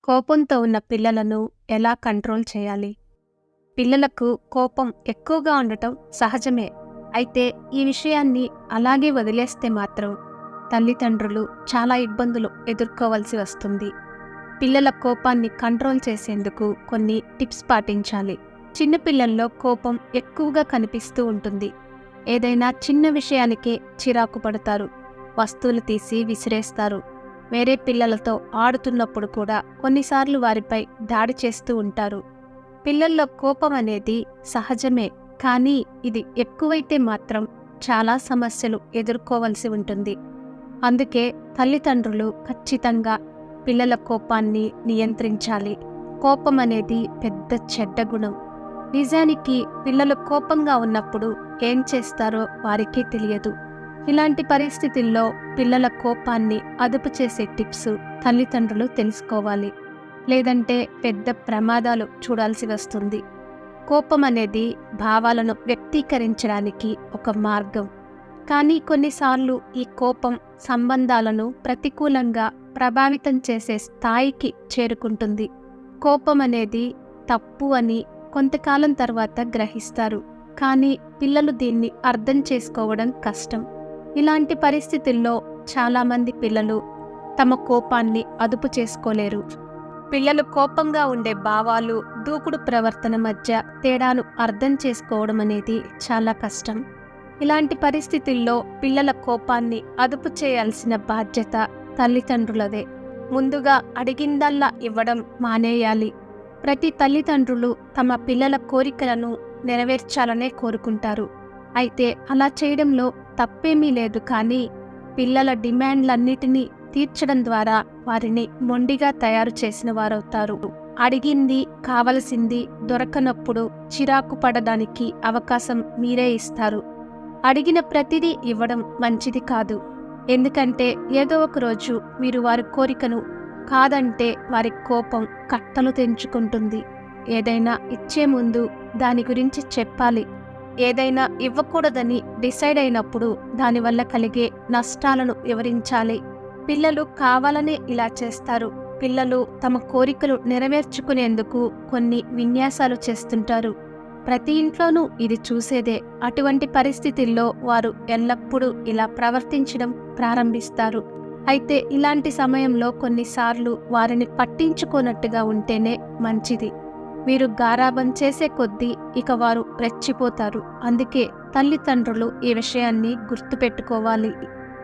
కోపంతో ఉన్న పిల్లలను ఎలా కంట్రోల్ చేయాలి? పిల్లలకు కోపం ఎక్కువగా ఉండటం సహజమే. అయితే ఈ విషయాన్ని అలాగే వదిలేస్తే మాత్రం తల్లిదండ్రులు చాలా ఇబ్బందులు ఎదుర్కోవాల్సి వస్తుంది. పిల్లల కోపాన్ని కంట్రోల్ చేసేందుకు కొన్ని టిప్స్ పాటించాలి. చిన్న పిల్లల్లో కోపం ఎక్కువగా కనిపిస్తూ ఉంటుంది. ఏదైనా చిన్న విషయానికే చిరాకు పడతారు. వస్తువులు తీసి విసిరేస్తారు. వేరే పిల్లలతో ఆడుతున్నప్పుడు కూడా కొన్నిసార్లు వారిపై దాడి చేస్తూ ఉంటారు. పిల్లల్లో కోపం అనేది సహజమే, కానీ ఇది ఎక్కువైతే మాత్రం చాలా సమస్యలు ఎదుర్కోవలసి ఉంటుంది. అందుకే తల్లిదండ్రులు ఖచ్చితంగా పిల్లల కోపాన్ని నియంత్రించాలి. కోపం అనేది పెద్ద చెడ్డ గుణం. నిజానికి పిల్లలు కోపంగా ఉన్నప్పుడు ఏం చేస్తారో వారికే తెలియదు. ఇలాంటి పరిస్థితుల్లో పిల్లల కోపాన్ని అదుపు చేసే టిప్స్ తల్లిదండ్రులు తెలుసుకోవాలి. లేదంటే పెద్ద ప్రమాదాలు చూడాల్సి వస్తుంది. కోపం అనేది భావాలను వ్యక్తీకరించడానికి ఒక మార్గం. కానీ కొన్నిసార్లు ఈ కోపం సంబంధాలను ప్రతికూలంగా ప్రభావితం చేసే స్థాయికి చేరుకుంటుంది. కోపం అనేది తప్పు అని కొంతకాలం తర్వాత గ్రహిస్తారు. కానీ పిల్లలు దీన్ని అర్థం చేసుకోవడం కష్టం. ఇలాంటి పరిస్థితుల్లో చాలామంది పిల్లలు తమ కోపాన్ని అదుపు చేసుకోలేరు. పిల్లలు కోపంగా ఉండే భావాలు, దూకుడు ప్రవర్తన మధ్య తేడాను అర్థం చేసుకోవడం అనేది చాలా కష్టం. ఇలాంటి పరిస్థితుల్లో పిల్లల కోపాన్ని అదుపు చేయాల్సిన బాధ్యత తల్లిదండ్రులదే. ముందుగా అడిగిందల్లా ఇవ్వడం మానేయాలి. ప్రతి తల్లిదండ్రులు తమ పిల్లల కోరికలను నెరవేర్చాలనే కోరుకుంటారు. అయితే అలా చేయడంలో తప్పేమీ లేదు. కానీ పిల్లల డిమాండ్లన్నిటినీ తీర్చడం ద్వారా వారిని మొండిగా తయారు చేసిన వారవుతారు. అడిగింది, కావలసింది దొరకనప్పుడు చిరాకు పడడానికి అవకాశం మీరే ఇస్తారు. అడిగిన ప్రతిదీ ఇవ్వడం మంచిది కాదు. ఎందుకంటే ఏదో ఒక రోజు మీరు వారి కోరికను కాదంటే వారి కోపం కట్టలు తెంచుకుంటుంది. ఏదైనా ఇచ్చే ముందు దాని గురించి చెప్పాలి. ఏదైనా ఇవ్వకూడదని డిసైడ్ అయినప్పుడు దానివల్ల కలిగే నష్టాలను వివరించాలి. పిల్లలు కావాలనే ఇలా చేస్తారు. పిల్లలు తమ కోరికలు నెరవేర్చుకునేందుకు కొన్ని విన్యాసాలు చేస్తుంటారు. ప్రతి ఇంట్లోనూ ఇది చూసేదే. అటువంటి పరిస్థితుల్లో వారు ఎల్లప్పుడూ ఇలా ప్రవర్తించడం ప్రారంభిస్తారు. అయితే ఇలాంటి సమయంలో కొన్నిసార్లు వారిని పట్టించుకోనట్టుగా ఉంటేనే మంచిది. మీరు గారాబం చేసే కొద్దీ ఇక వారు రెచ్చిపోతారు. అందుకే తల్లిదండ్రులు ఈ విషయాన్ని గుర్తుపెట్టుకోవాలి.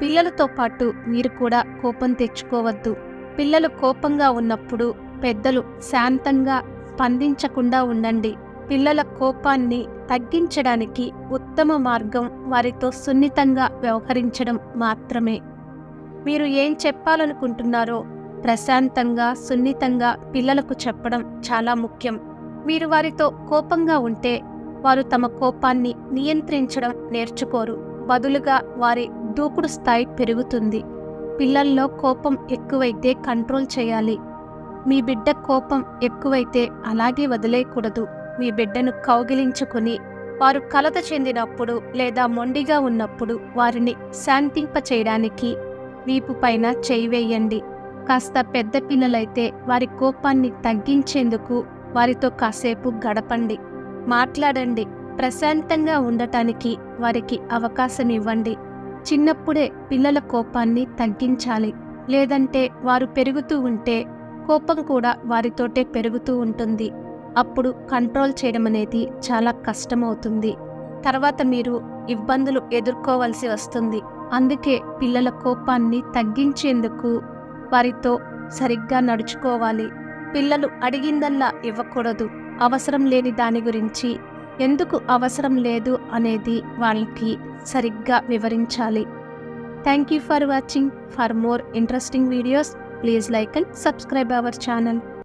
పిల్లలతో పాటు మీరు కూడా కోపం తెచ్చుకోవద్దు. పిల్లలు కోపంగా ఉన్నప్పుడు పెద్దలు శాంతంగా స్పందించకుండా ఉండండి. పిల్లల కోపాన్ని తగ్గించడానికి ఉత్తమ మార్గం వారితో సున్నితంగా వ్యవహరించడం మాత్రమే. మీరు ఏం చెప్పాలనుకుంటున్నారో ప్రశాంతంగా, సున్నితంగా పిల్లలకు చెప్పడం చాలా ముఖ్యం. మీరు వారితో కోపంగా ఉంటే వారు తమ కోపాన్ని నియంత్రించడం నేర్చుకోరు. బదులుగా వారి దూకుడు స్థాయి పెరుగుతుంది. పిల్లల్లో కోపం ఎక్కువైతే కంట్రోల్ చేయాలి. మీ బిడ్డ కోపం ఎక్కువైతే అలాగే వదిలేయకూడదు. మీ బిడ్డను కౌగిలించుకుని వారు కలత చెందినప్పుడు లేదా మొండిగా ఉన్నప్పుడు వారిని శాంతింపచేయడానికి వీపు పైన చేయి వేయండి. కాస్త పెద్ద పిల్లలైతే వారి కోపాన్ని తగ్గించేందుకు వారితో కాసేపు గడపండి, మాట్లాడండి. ప్రశాంతంగా ఉండటానికి వారికి అవకాశం ఇవ్వండి. చిన్నప్పుడే పిల్లల కోపాన్ని తగ్గించాలి. లేదంటే వారు పెరుగుతూ ఉంటే కోపం కూడా వారితోటే పెరుగుతూ ఉంటుంది. అప్పుడు కంట్రోల్ చేయడం అనేది చాలా కష్టమవుతుంది. తర్వాత మీరు ఇబ్బందులు ఎదుర్కోవలసి వస్తుంది. అందుకే పిల్లల కోపాన్ని తగ్గించేందుకు వారితో సరిగ్గా నడుచుకోవాలి. పిల్లలు అడిగిందల్లా ఇవ్వకూడదు. అవసరం లేని దాని గురించి ఎందుకు అవసరం లేదు అనేది వాళ్ళకి సరిగ్గా వివరించాలి. Thank you for watching. For more interesting videos please like and subscribe our channel.